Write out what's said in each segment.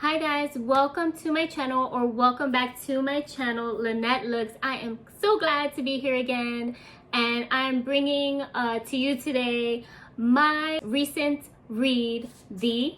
Hi guys, welcome to my channel, or welcome back to my channel, Lenette Looks. I am so glad to be here again, and I'm bringing to you today my recent read, The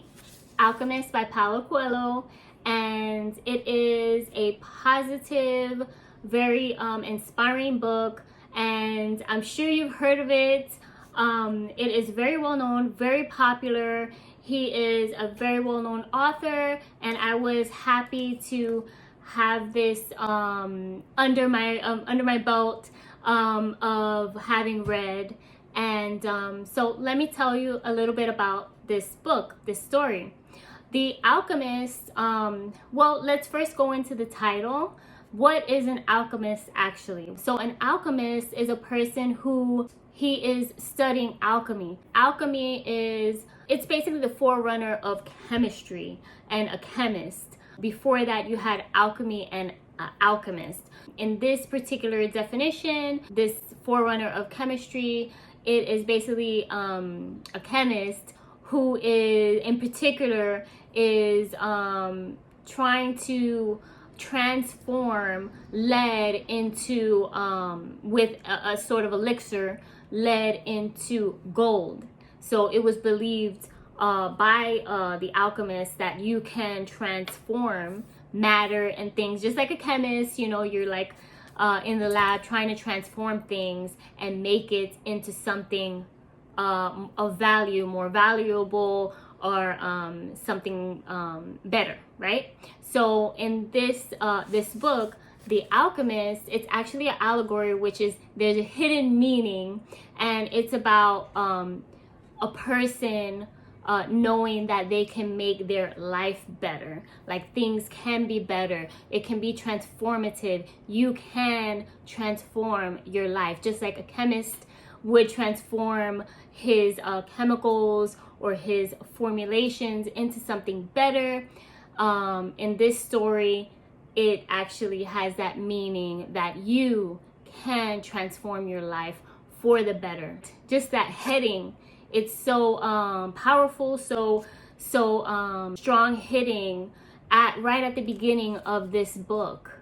Alchemist by Paulo Coelho, and it is a positive, very inspiring book, and I'm sure you've heard of it. It is very well known, very popular. He is a very well-known author, and I was happy to have this under my belt of having read. And so let me tell you a little bit about this book, this story. The Alchemist, well, let's first go into the title. What is an alchemist actually? So an alchemist is a person who he is studying alchemy. Alchemy it's basically the forerunner of chemistry and a chemist. Before that, you had alchemy and alchemist. In this particular definition, this forerunner of chemistry, it is basically a chemist who is, in particular, is trying to transform lead into, with a sort of elixir, lead into gold. So it was believed by the alchemists that you can transform matter and things, just like a chemist, you know, you're like in the lab trying to transform things and make it into something of value, more valuable, or something better, right? So in this book, The Alchemist, it's actually an allegory, which is there's a hidden meaning, and it's about a person knowing that they can make their life better. Like, things can be better. It can be transformative. You can transform your life, just like a chemist would transform his chemicals or his formulations into something better. In this story, it actually has that meaning that you can transform your life for the better. Just that heading, it's so powerful, so strong hitting right at the beginning of this book,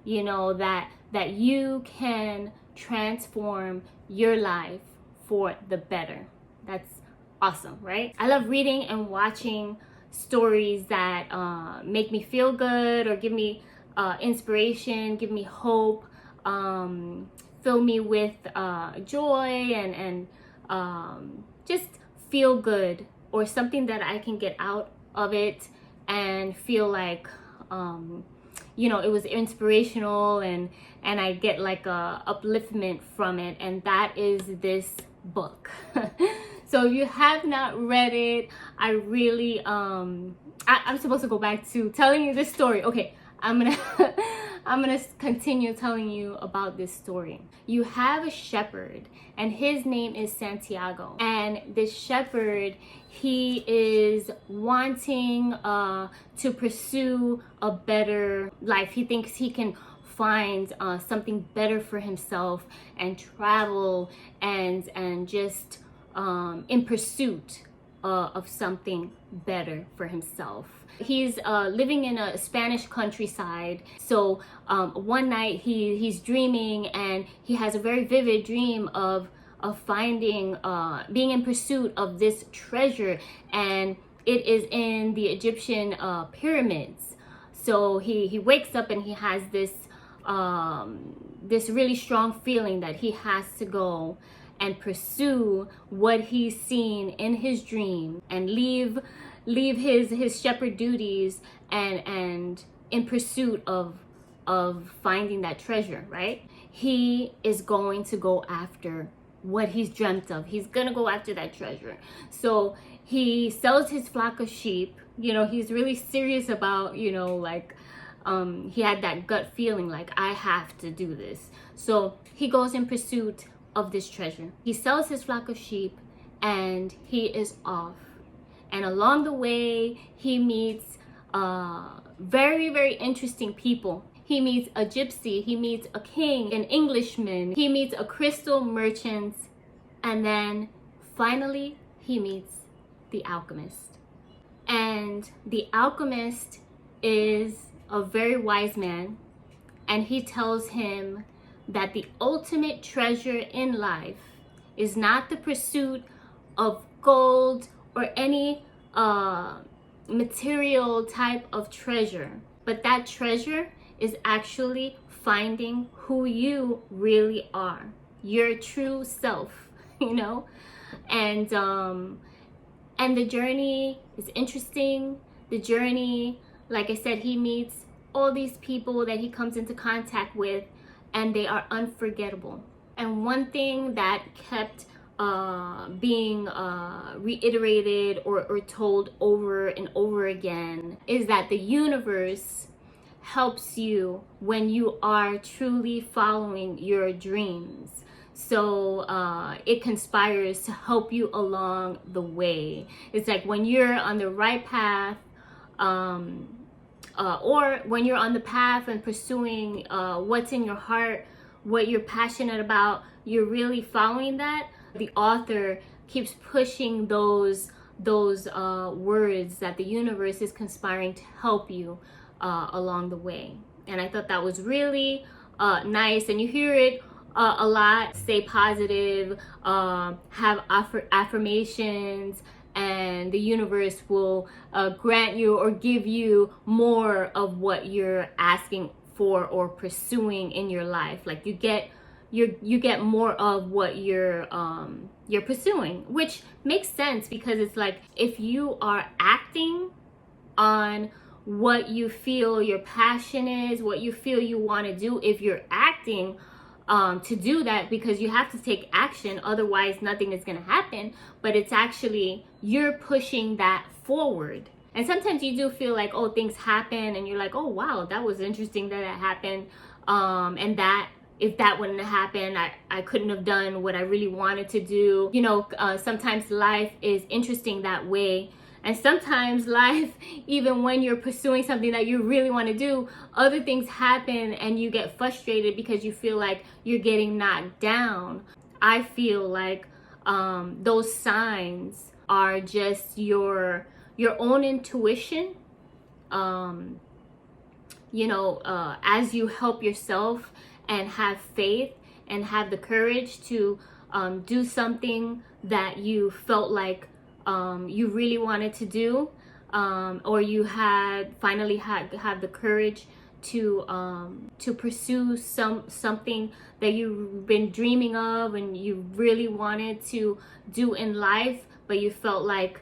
you know, that you can transform your life for the better. That's awesome, right? I love reading and watching stories that make me feel good or give me inspiration, give me hope, fill me with joy and just feel good, or something that I can get out of it and feel like you know, it was inspirational, and I get like a upliftment from it, and that is this book. So if you have not read it, I really I'm supposed to go back to telling you this story. Okay, I'm gonna continue telling you about this story. You have a shepherd, and his name is Santiago, and this shepherd, he is wanting to pursue a better life. He thinks he can find something better for himself and travel and just in pursuit of something better for himself. He's living in a Spanish countryside. So one night he's dreaming, and he has a very vivid dream of finding, being in pursuit of this treasure, and it is in the Egyptian pyramids. So he wakes up and he has this this really strong feeling that he has to go and pursue what he's seen in his dream, and leave his shepherd duties and in pursuit of finding that treasure, right? He is going to go after what he's dreamt of. He's gonna go after that treasure. So he sells his flock of sheep. You know, he's really serious about, you know, like he had that gut feeling like, I have to do this. So he goes in pursuit of this treasure. He sells his flock of sheep, and he is off. And along the way, he meets very, very interesting people. He meets a gypsy, he meets a king, an Englishman, he meets a crystal merchant, and then finally he meets the alchemist. And the alchemist is a very wise man, and he tells him that the ultimate treasure in life is not the pursuit of gold or any material type of treasure, but that treasure is actually finding who you really are, your true self, you know. And the journey is interesting. The journey, like I said, he meets all these people that he comes into contact with, and they are unforgettable. And one thing that kept being reiterated or told over and over again is that the universe helps you when you are truly following your dreams. So it conspires to help you along the way. It's like when you're on the right path, or when you're on the path and pursuing what's in your heart, what you're passionate about, you're really following that. The author keeps pushing those words that the universe is conspiring to help you along the way. And I thought that was really nice. And you hear it a lot. Stay positive, have affirmations, and the universe will grant you or give you more of what you're asking for or pursuing in your life. Like you get more of what you're pursuing, which makes sense, because it's like if you are acting on what you feel your passion is, what you feel you want to do, if you're acting to do that, because you have to take action, otherwise nothing is going to happen, but it's actually you're pushing that forward. And sometimes you do feel like, oh, things happen and you're like, oh wow, that was interesting that it happened, and that if that wouldn't have happened, I couldn't have done what I really wanted to do. You know, sometimes life is interesting that way. And sometimes life, even when you're pursuing something that you really want to do, other things happen and you get frustrated because you feel like you're getting knocked down. I feel like those signs are just your own intuition. As you help yourself and have faith and have the courage to do something that you felt like you really wanted to do, or you had finally had the courage to pursue something that you've been dreaming of and you really wanted to do in life, but you felt like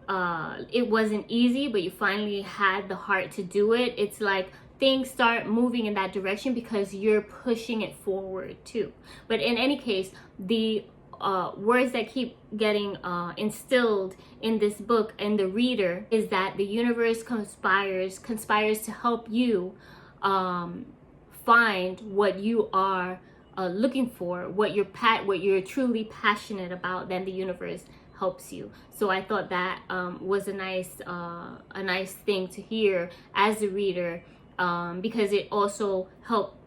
it wasn't easy, but you finally had the heart to do it. It's like things start moving in that direction because you're pushing it forward too. But in any case, the words that keep getting instilled in this book and the reader is that the universe conspires to help you find what you are looking for, what you're truly passionate about. Then the universe helps you. So I thought that was a nice thing to hear as a reader, because it also helped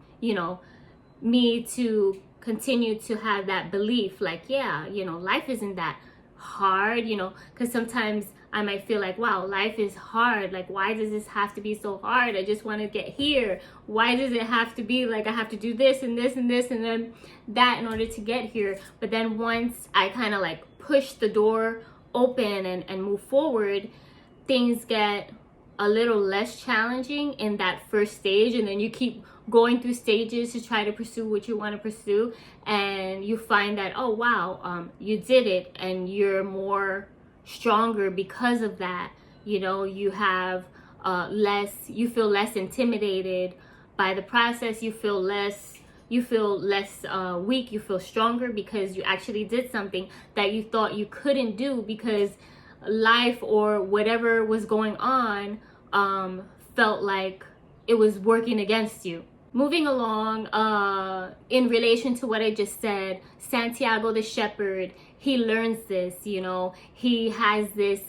me to continue to have that belief, like, yeah, life isn't that hard, because sometimes I might feel like, wow, life is hard. Like, why does this have to be so hard? I just want to get here. Why does it have to be like I have to do this and this and this and then that in order to get here? But then once I kind of like push the door open and move forward, things get a little less challenging in that first stage, and then you keep going through stages to try to pursue what you want to pursue, and you find that, oh wow, you did it, and you're more stronger because of that. You have you feel less intimidated by the process. You feel less weak. You feel stronger because you actually did something that you thought you couldn't do because life or whatever was going on felt like it was working against you. Moving along, in relation to what I just said, Santiago the shepherd, he learns this, he has this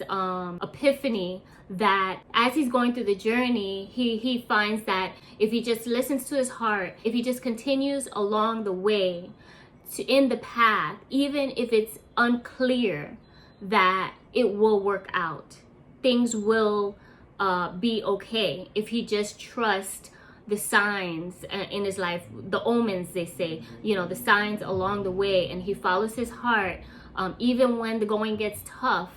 epiphany that as he's going through the journey, he finds that if he just listens to his heart, if he just continues along the way in the path, even if it's unclear, that it will work out. Things will be okay if he just trusts the signs in his life, the omens, they say, you know, the signs along the way, and he follows his heart. Even when the going gets tough,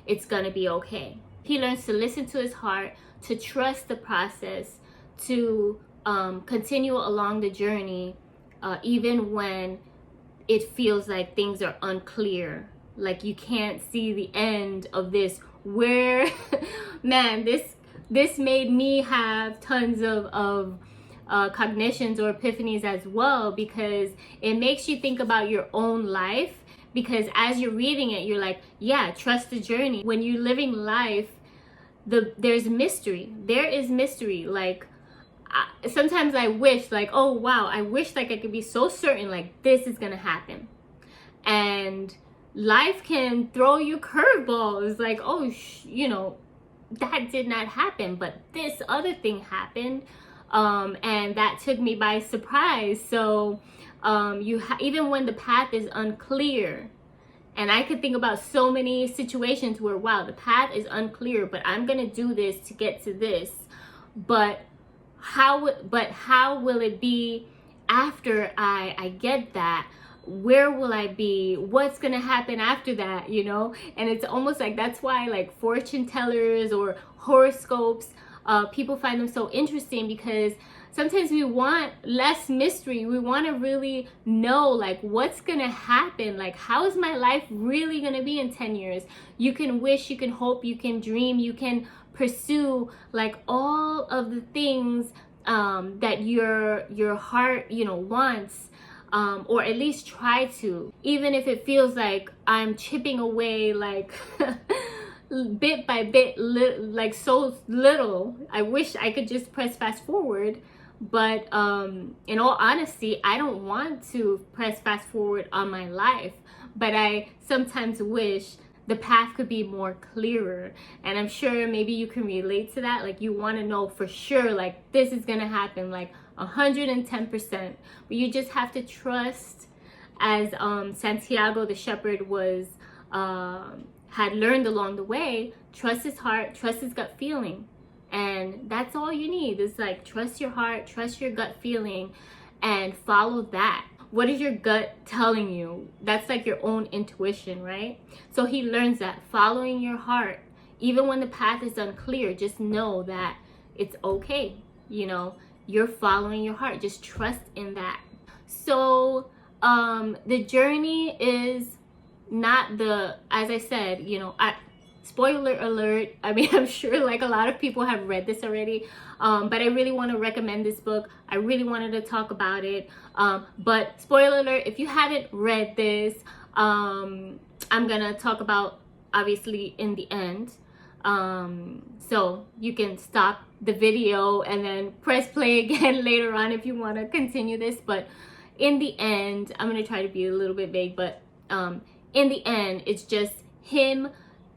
it's gonna be okay. He learns to listen to his heart, to trust the process, to continue along the journey, even when it feels like things are unclear, like you can't see the end of this. Where man, this made me have tons of cognitions or epiphanies as well, because it makes you think about your own life. Because as you're reading it, you're like, yeah, trust the journey. When you're living life, there's mystery. There is mystery. Like, sometimes I wish, like, oh wow, I wish like I could be so certain like this is gonna happen. And life can throw you curveballs, like, oh you know, that did not happen, but this other thing happened, and that took me by surprise. So even when the path is unclear, and I could think about so many situations where, wow, the path is unclear, but I'm gonna do this to get to this, but how will it be after I get that? Where will I be? What's gonna happen after that, you know? And it's almost like, that's why like fortune tellers or horoscopes, people find them so interesting, because sometimes we want less mystery. We want to really know like what's gonna happen, like how is my life really gonna be in 10 years. You can wish, you can hope, you can dream, you can pursue like all of the things that your heart, you know, wants, or at least try to, even if it feels like I'm chipping away like bit by bit, like so little. I wish I could just press fast forward, but in all honesty, I don't want to press fast forward on my life, but I sometimes wish the path could be more clearer. And I'm sure maybe you can relate to that. Like, you want to know for sure, like, this is gonna happen, like 110%, but you just have to trust, as Santiago the shepherd was had learned along the way. Trust his heart, trust his gut feeling, and that's all you need. Is like, trust your heart, trust your gut feeling, and follow that. What is your gut telling you? That's like your own intuition, right? So he learns that following your heart, even when the path is unclear, just know that it's okay. You know, you're following your heart. Just trust in that. So the journey is not the, as I said, you know, spoiler alert, I mean, I'm sure like a lot of people have read this already, but I really want to recommend this book. I really wanted to talk about it, but spoiler alert, if you haven't read this, I'm gonna talk about, obviously, in the end, so you can stop the video and then press play again later on if you want to continue this. But in the end, I'm gonna try to be a little bit vague, but in the end, it's just him.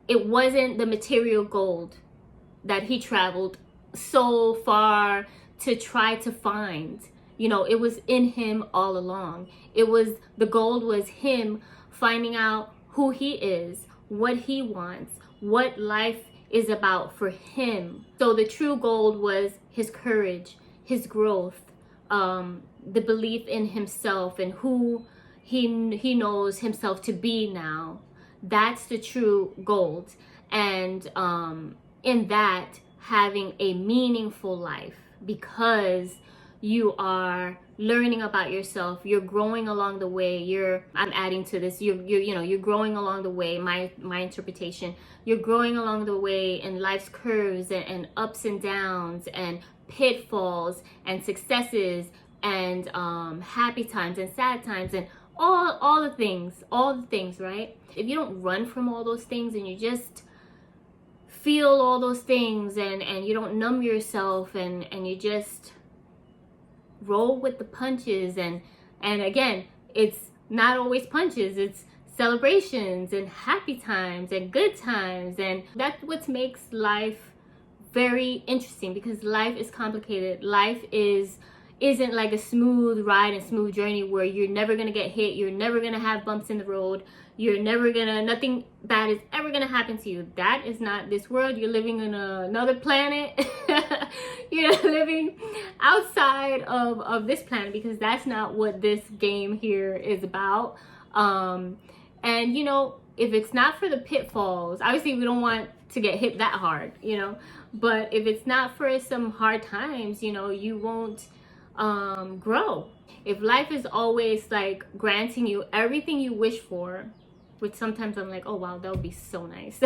It wasn't the material gold that he traveled so far to try to find. You know, it was in him all along. It was, the gold was him finding out who he is, what he wants, what life is about for him. So the true gold was his courage, his growth, the belief in himself and who he knows himself to be now. That's the true gold. And in that, having a meaningful life, because you are learning about yourself, you're growing along the way. I'm adding to this, you're growing along the way, my interpretation. You're growing along the way in life's curves and ups and downs and pitfalls and successes and happy times and sad times and all the things, right? If you don't run from all those things and you just feel all those things and you don't numb yourself and you just roll with the punches, and again, it's not always punches, it's celebrations and happy times and good times, and that's what makes life very interesting, because life is complicated. Life isn't like a smooth ride and smooth journey where you're never gonna get hit, you're never gonna have bumps in the road. you're never gonna, nothing bad is ever gonna happen to you. That is not this world. You're living on another planet. You're living outside of this planet, because that's not what this game here is about. And you know, if it's not for the pitfalls, obviously we don't want to get hit that hard, you know, but if it's not for some hard times, you know, you won't grow. If life is always like granting you everything you wish for, which sometimes I'm like, oh wow, that would be so nice.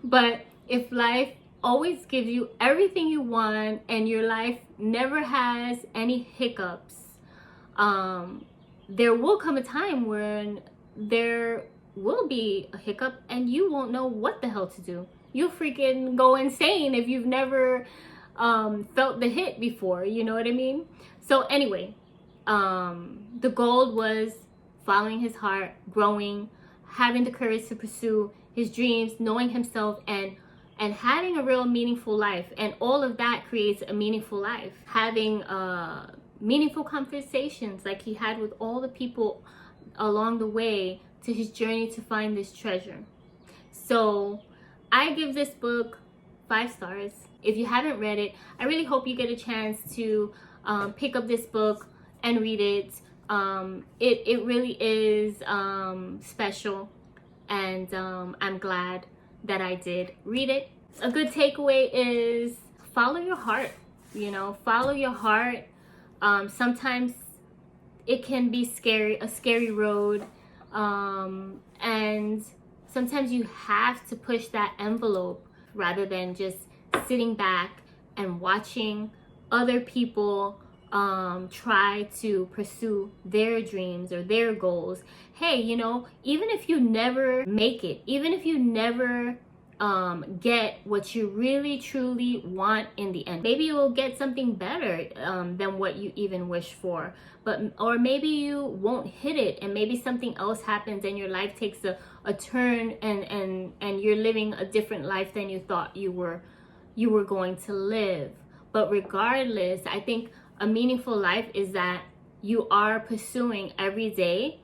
But if life always gives you everything you want and your life never has any hiccups, there will come a time when there will be a hiccup and you won't know what the hell to do. You'll freaking go insane if you've never felt the hit before, you know what I mean? So anyway, the goal was following his heart, growing, having the courage to pursue his dreams, knowing himself, and having a real meaningful life. And all of that creates a meaningful life. Having meaningful conversations like he had with all the people along the way to his journey to find this treasure. So I give this book 5 stars. If you haven't read it, I really hope you get a chance to pick up this book and read it. It really is special, and I'm glad that I did read it. A good takeaway is follow your heart, you know, follow your heart. Sometimes it can be scary, a scary road, and sometimes you have to push that envelope rather than just sitting back and watching other people try to pursue their dreams or their goals. Hey, you know, even if you never make it, even if you never get what you really truly want in the end, maybe you will get something better than what you even wish for. But or maybe you won't hit it, and maybe something else happens and your life takes a turn, and you're living a different life than you thought you were going to live. But regardless, I think a meaningful life is that you are pursuing every day,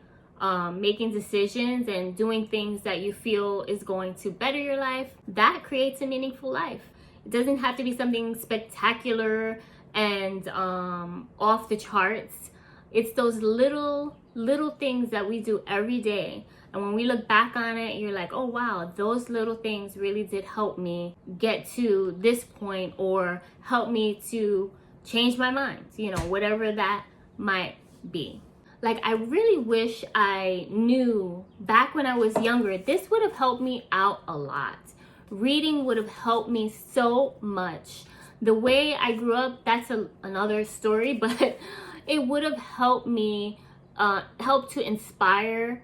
making decisions and doing things that you feel is going to better your life. That creates a meaningful life. It doesn't have to be something spectacular and off the charts. It's those little things that we do every day, and when we look back on it, you're like, oh wow, those little things really did help me get to this point, or help me to change my mind, you know, whatever that might be. Like, I really wish I knew back when I was younger, this would have helped me out a lot. Reading would have helped me so much. The way I grew up, that's another story, but it would have helped me, help to inspire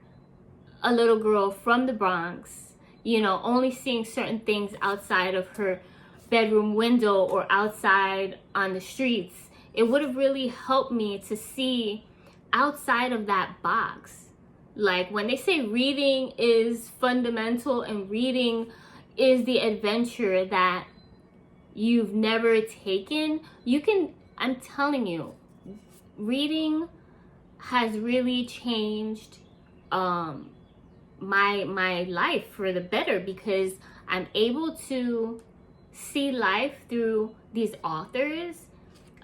a little girl from the Bronx, you know, only seeing certain things outside of her bedroom window or outside on the streets. It would have really helped me to see outside of that box. Like, when they say reading is fundamental and reading is the adventure that you've never taken, I'm telling you, reading has really changed my life for the better, because I'm able to see life through these authors,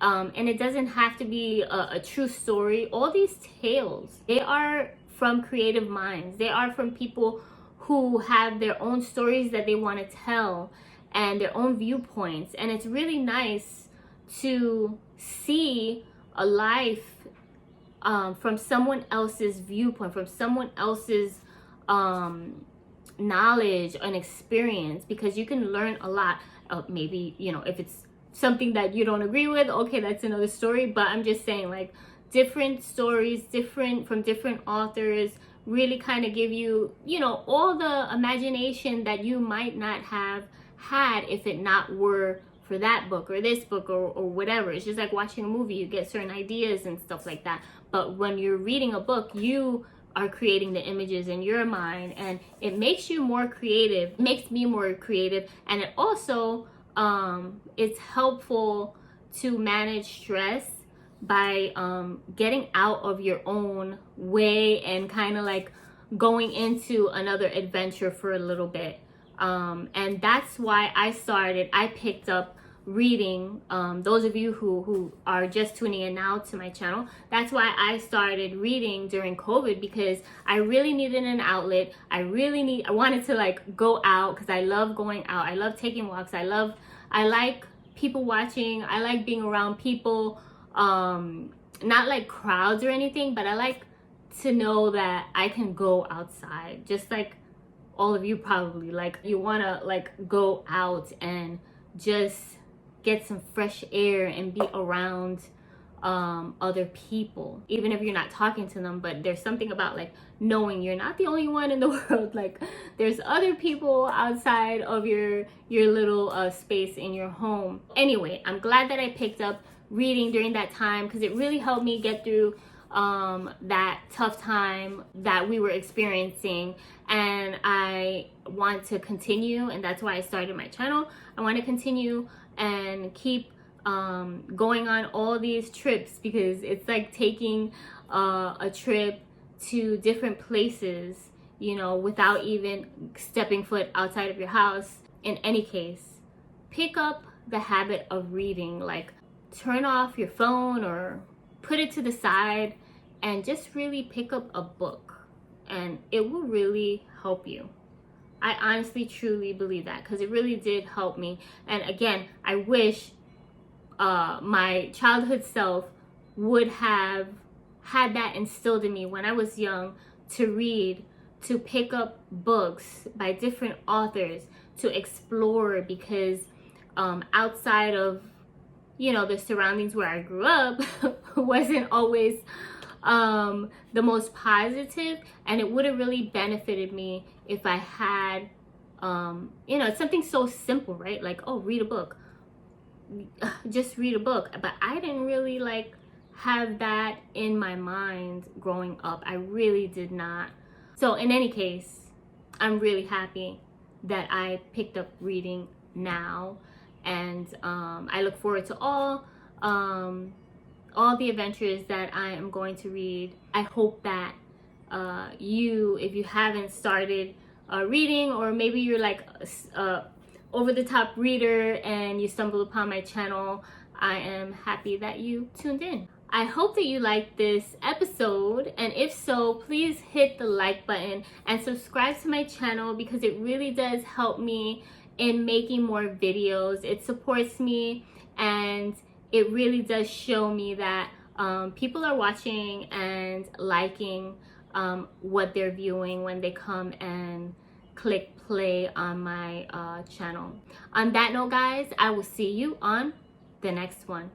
and it doesn't have to be a true story. All these tales, they are from creative minds. They are from people who have their own stories that they want to tell and their own viewpoints, and it's really nice to see a life from someone else's viewpoint, from someone else's knowledge and experience, because you can learn a lot. Maybe, you know, if it's something that you don't agree with, okay, that's another story. But I'm just saying, like, different stories, from different authors, really kind of give you, you know, all the imagination that you might not have had if it not were for that book or this book or whatever. It's just like watching a movie. You get certain ideas and stuff like that. But when you're reading a book, you are creating the images in your mind, and it makes you more creative, makes me more creative. And it also it's helpful to manage stress by getting out of your own way and kind of like going into another adventure for a little bit. And that's why I picked up reading. Those of you who are just tuning in now to my channel, that's why I started reading during COVID, because I really needed an outlet. I wanted to like go out, because I love going out. I love taking walks. I like people watching. I like being around people, not like crowds or anything, but I like to know that I can go outside, just like all of you probably. Like, you want to like go out and just get some fresh air and be around other people, even if you're not talking to them. But there's something about like knowing you're not the only one in the world. Like, there's other people outside of your little space in your home. Anyway, I'm glad that I picked up reading during that time, because it really helped me get through that tough time that we were experiencing. And I want to continue, and that's why I started my channel. I want to continue and keep going on all these trips, because it's like taking a trip to different places, you know, without even stepping foot outside of your house. In any case, pick up the habit of reading. Like, turn off your phone or put it to the side and just really pick up a book, and it will really help you. I honestly, truly believe that, because it really did help me. And again, I wish my childhood self would have had that instilled in me when I was young, to read, to pick up books by different authors, to explore, because outside of, you know, the surroundings where I grew up wasn't always the most positive, and it would have really benefited me if I had, you know, it's something so simple, right? Like, oh, read a book, just read a book. But I didn't really like have that in my mind growing up. I really did not. So in any case, I'm really happy that I picked up reading now, and I look forward to all the adventures that I am going to read. I hope that you, if you haven't started reading, or maybe you're like over the top reader and you stumbled upon my channel, I am happy that you tuned in. I hope that you liked this episode, and if so, please hit the like button and subscribe to my channel, because it really does help me in making more videos. It supports me, and it really does show me that people are watching and liking what they're viewing when they come and click play on my channel. On that note, guys, I will see you on the next one.